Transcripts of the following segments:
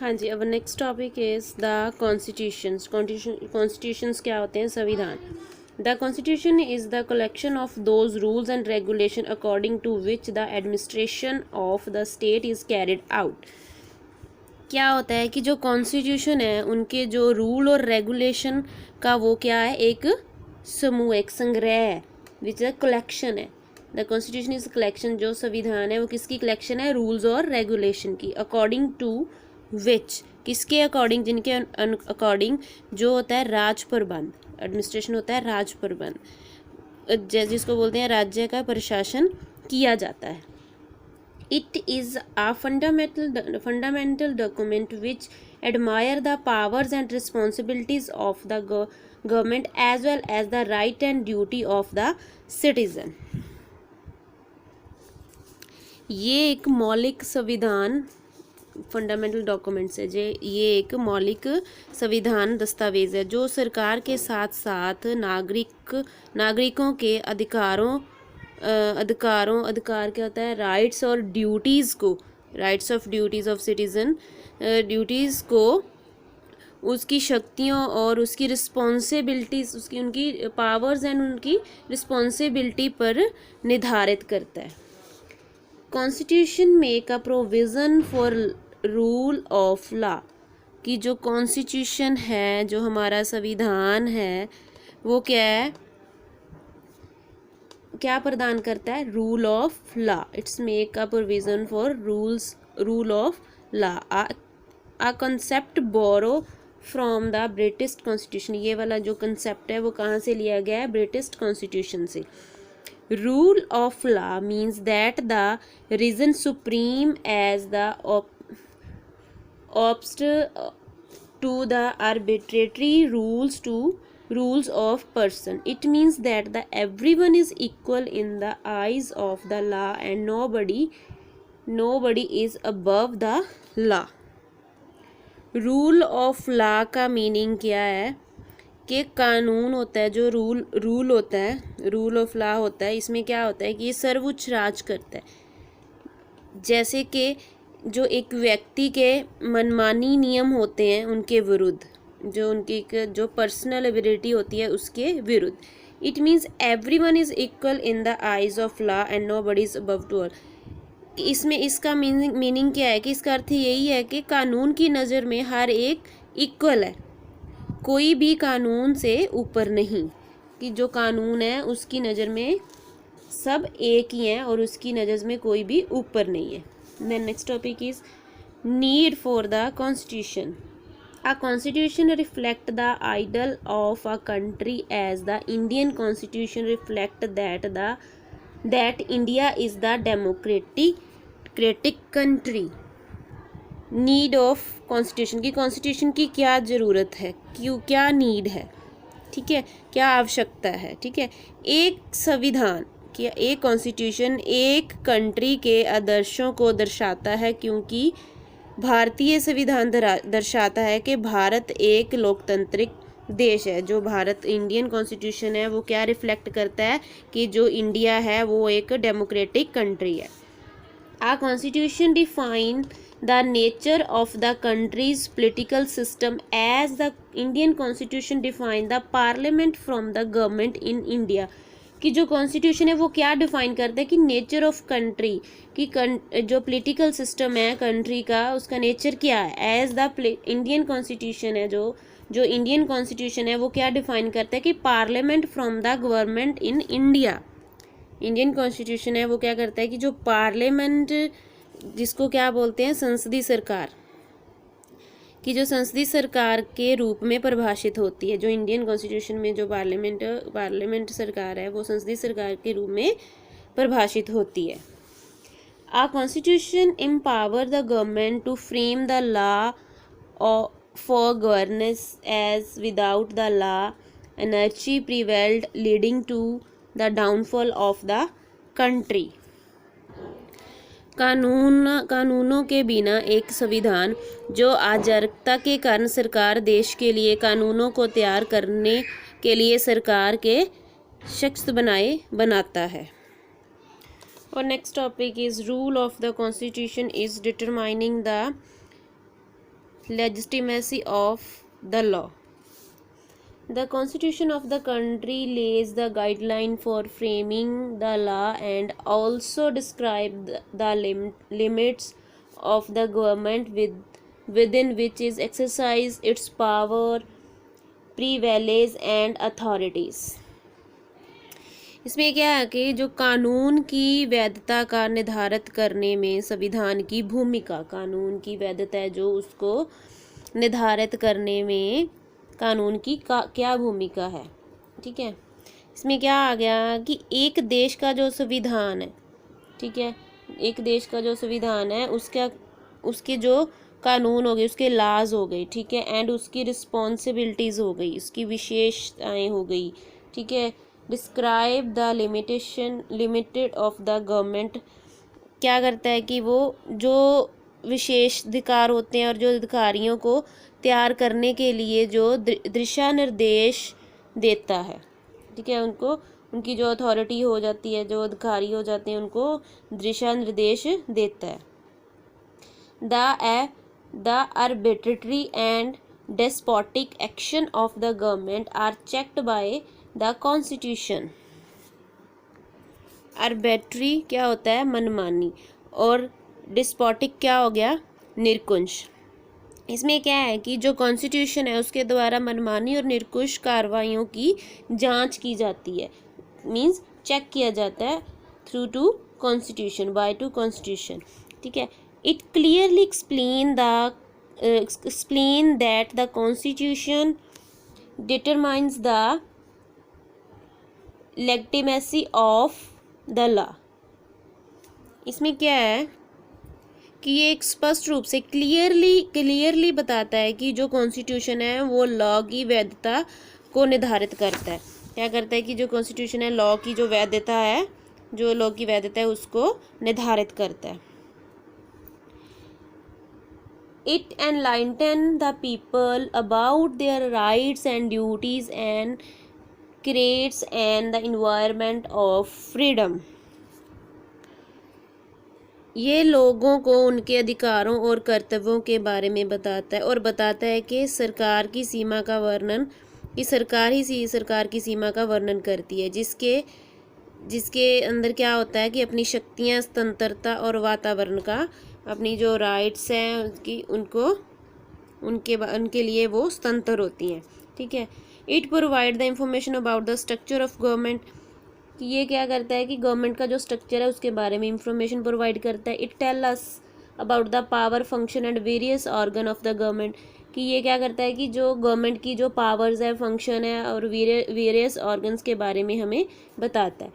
हाँ जी, अब next topic is the constitutions. Constitutions क्या होते हैं? संविधान। The constitution is the collection of those rules and regulation according to which the administration of the state is carried out. क्या होता है कि जो कॉन्स्टिट्यूशन है उनके जो रूल और रेगुलेशन का वो क्या है, एक समूह, एक संग्रह है, विच अ कलेक्शन है। द कॉन्स्टिट्यूशन इज कलेक्शन, जो संविधान है वो किसकी कलेक्शन है? रूल्स और रेगुलेशन की। अकॉर्डिंग टू विच, किसके अकॉर्डिंग? जिनके अकॉर्डिंग जो होता है राज प्रबंध, एडमिनिस्ट्रेशन होता है राज प्रबंध, जिसको बोलते हैं राज्य का प्रशासन किया जाता है। It is a fundamental document which admire the powers and responsibilities of the government as well as the right and duty of the citizen. ये एक मौलिक संविधान फंडामेंटल डॉक्यूमेंट्स है। ये एक मौलिक संविधान दस्तावेज है जो सरकार के साथ साथ नागरिकों के अधिकार क्या होता है? राइट्स और ड्यूटीज़ को, rights of duties of citizen, duties को, उसकी शक्तियों और उसकी रिस्पॉन्सिबिलिटीज़, उनकी पावर्स एंड उनकी रिस्पॉन्सिबिलिटी पर निर्धारित करता है। Constitution make a provision for rule of law, कि जो कॉन्स्टिट्यूशन है, जो हमारा संविधान है, वो क्या है? क्या प्रदान करता है? Rule of law. It's make a provision for rule of law. A concept borrow from the British constitution. ये वाला जो कंसेप्ट है वो कहाँ से लिया गया है? ब्रिटिश कॉन्स्टिट्यूशन से। Rule of law means that the reason supreme as the ऑब्स्ट to the arbitrary rules of person. It means that the everyone is equal in the eyes of the law and nobody is above the law. Rule of law का meaning क्या है? कि कानून होता है, जो rule होता है, रूल ऑफ लॉ होता है, इसमें क्या होता है कि ये सर्वोच्च राज करता है। जैसे कि जो एक व्यक्ति के मनमानी नियम होते हैं उनके विरुद्ध, जो उनकी जो पर्सनल एबिलिटी होती है उसके विरुद्ध। It means everyone is equal in the eyes of law and nobody is above to all. इसमें इसका मीनिंग क्या है? कि इसका अर्थ यही है कि कानून की नज़र में हर एक इक्वल है, कोई भी कानून से ऊपर नहीं, कि जो कानून है उसकी नज़र में सब एक ही हैं और उसकी नज़र में कोई भी ऊपर नहीं है। Then next topic is need for the constitution. A constitution reflect the ideal of a country as the Indian constitution reflect that India is the democratic country. Need of constitution, की कॉन्स्टिट्यूशन की क्या ज़रूरत है, क्यों, क्या need है, ठीक है, क्या आवश्यकता है, ठीक है। एक संविधान कि एक कॉन्स्टिट्यूशन एक कंट्री के आदर्शों को दर्शाता है, क्योंकि भारतीय संविधान दर्शाता है कि भारत एक लोकतांत्रिक देश है। जो भारत इंडियन कॉन्स्टिट्यूशन है वो क्या रिफ्लेक्ट करता है? कि जो इंडिया है वो एक डेमोक्रेटिक कंट्री है। A constitution define the nature of the country's political system as the Indian constitution define the parliament from the government in India. कि जो कॉन्स्टिट्यूशन है वो क्या डिफाइन करता है? कि नेचर ऑफ कंट्री, कि जो पॉलिटिकल सिस्टम है कंट्री का, उसका नेचर क्या है? एज द इंडियन कॉन्स्टिट्यूशन है, जो इंडियन कॉन्स्टिट्यूशन है वो क्या डिफाइन करता है? कि parliament from the government in India. Indian constitution है वो क्या करता है कि जो पार्लियामेंट, जिसको क्या बोलते हैं? संसदीय सरकार, कि जो संसदीय सरकार के रूप में परिभाषित होती है। जो इंडियन कॉन्स्टिट्यूशन में जो पार्लियामेंट सरकार है वो संसदीय सरकार के रूप में परिभाषित होती है। A constitution empower the government to frame the law for governance as without the law anarchy prevailed leading to the downfall of the country. कानूनों के बिना एक संविधान, जो अराजकता के कारण सरकार देश के लिए कानूनों को तैयार करने के लिए सरकार के शख्स बनाता है। और next topic is rule of the constitution is determining the legitimacy of the law. The constitution of the country lays the guideline for framing the law and also describe the limits of the government within which is exercise its power, privileges and authorities. इसमें क्या है कि जो कानून की वैधता का निर्धारित करने में संविधान की भूमिका, कानून की वैधता है जो उसको निर्धारित करने में कानून की क्या भूमिका है, ठीक है। इसमें क्या आ गया कि एक देश का जो संविधान है, ठीक है, एक देश का जो संविधान है उसके जो कानून हो गए, उसके लाज हो गए, ठीक है, एंड उसकी रिस्पॉन्सिबिलिटीज़ हो गई, उसकी विशेषताएं हो गई, ठीक है। Describe the limited of the government, क्या करता है कि वो जो विशेष अधिकार होते हैं और जो अधिकारियों को तैयार करने के लिए जो दिशा निर्देश देता है, ठीक है, उनको उनकी जो अथॉरिटी हो जाती है, जो अधिकारी हो जाते हैं, उनको दिशा निर्देश देता है। The arbitrary and despotic action of the government are checked by the constitution. Arbitrary क्या होता है? मनमानी, और डिस्पोटिक क्या हो गया? निरकुश। इसमें क्या है कि जो कॉन्स्टिट्यूशन है उसके द्वारा मनमानी और निरकुश कार्रवाइयों की जांच की जाती है, मींस चेक किया जाता है through to constitution, by to constitution, ठीक है। It clearly explain that the constitution determines the legitimacy of the law. इसमें क्या है कि ये एक स्पष्ट रूप से क्लियरली बताता है कि जो कॉन्स्टिट्यूशन है वो लॉ की वैधता को निर्धारित करता है। क्या करता है कि जो कॉन्स्टिट्यूशन है लॉ की जो वैधता है, जो लॉ की वैधता है उसको निर्धारित करता है। It enlightens the people about their rights and duties and creates an environment of freedom. ये लोगों को उनके अधिकारों और कर्तव्यों के बारे में बताता है और बताता है कि सरकार की सीमा का वर्णन, कि सरकार की सीमा का वर्णन करती है, जिसके अंदर क्या होता है कि अपनी शक्तियाँ, स्वतंत्रता और वातावरण का, अपनी जो राइट्स हैं उसकी उनके लिए वो स्वतंत्र होती हैं, ठीक है। It provide the information about the structure of government, कि ये क्या करता है कि गवर्नमेंट का जो स्ट्रक्चर है उसके बारे में इंफॉर्मेशन प्रोवाइड करता है। It tell us about the power, function and various organ of the government, कि ये क्या करता है कि जो गवर्नमेंट की जो पावर्स है, फंक्शन है और वेरियस ऑर्गन्स के बारे में हमें बताता है।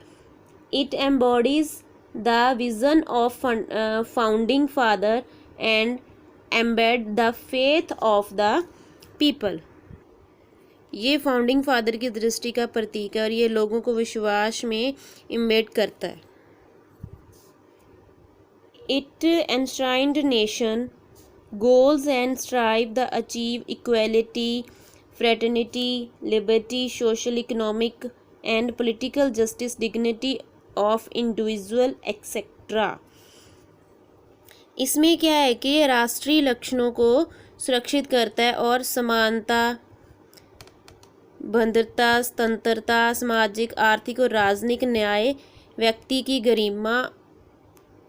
It embodies the vision of founding father and embed the faith of the people. ये फाउंडिंग फादर की दृष्टि का प्रतीक है और ये लोगों को विश्वास में इम्बेड करता है। It enshrined nation goals and strive the achieve equality, fraternity, liberty, social, economic and political justice, dignity of individual etcetera. इसमें क्या है कि राष्ट्रीय लक्षणों को सुरक्षित करता है और समानता, बंधुता, स्वतंत्रता, सामाजिक, आर्थिक और राजनीतिक न्याय, व्यक्ति की गरिमा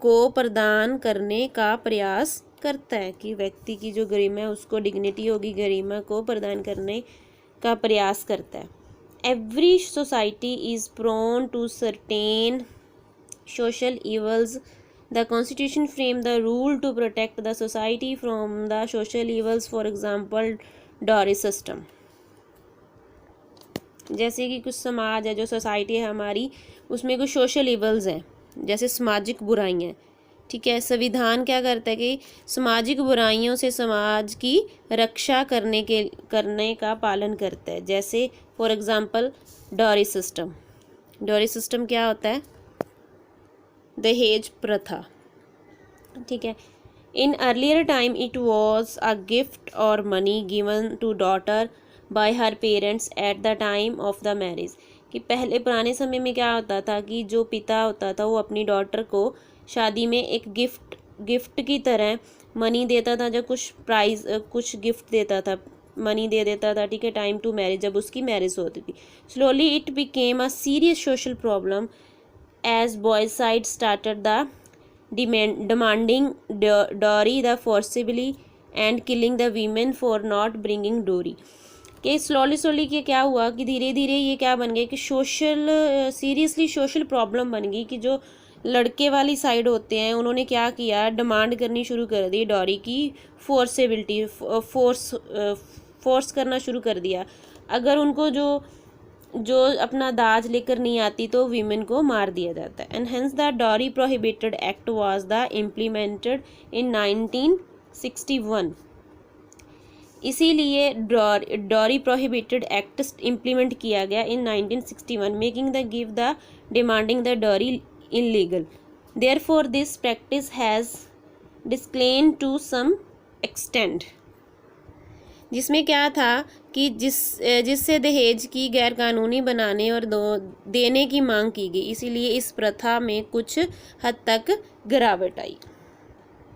को प्रदान करने का प्रयास करता है, कि व्यक्ति की जो गरिमा है उसको, डिग्निटी होगी, गरिमा को प्रदान करने का प्रयास करता है। Every society is prone to certain social evils. The Constitution framed the rule to protect the society from the social evils. For example, dowry system. जैसे कि कुछ समाज है, जो सोसाइटी है हमारी, उसमें कुछ सोशल इवल्स हैं, जैसे सामाजिक बुराइयाँ, ठीक है। संविधान क्या करता है कि सामाजिक बुराइयों से समाज की रक्षा करने का पालन करता है। जैसे for example dowry system. Dowry system क्या होता है? दहेज प्रथा, ठीक है। In earlier time it was a gift और money given to daughter by her parents at the time of the marriage, कि पहले पुराने समय में क्या होता था कि जो पिता होता था वो अपनी डॉटर को शादी में एक गिफ्ट गिफ्ट की तरह मनी देता था, जब कुछ प्राइज कुछ गिफ्ट देता था, मनी दे देता था, ठीक है, टाइम टू मैरिज, जब उसकी मैरिज होती थी। Slowly it became a serious social problem as boys side started the demanding dowry the forcibly and killing the women for not bringing dowry। कि स्लोली कि क्या हुआ कि धीरे धीरे ये क्या बन गया कि सोशल सीरियसली सोशल प्रॉब्लम बन गई कि जो लड़के वाली साइड होते हैं उन्होंने क्या किया, डिमांड करनी शुरू कर दी डॉरी की, फोर्सेबिलिटी फोर्स करना शुरू कर दिया। अगर उनको जो अपना दाज लेकर नहीं आती तो वीमेन को मार दिया जाता है। And hence the dowry prohibited act was the implemented in 1961। इसीलिए डॉरी प्रोहिबिटेड एक्ट इम्प्लीमेंट किया गया in 1961, making the give the demanding the dowry illegal. Therefore this practice has declined to some extent. जिसमें क्या था कि जिससे दहेज की गैरकानूनी बनाने और देने की मांग की गई, इसीलिए इस प्रथा में कुछ हद तक गिरावट आई।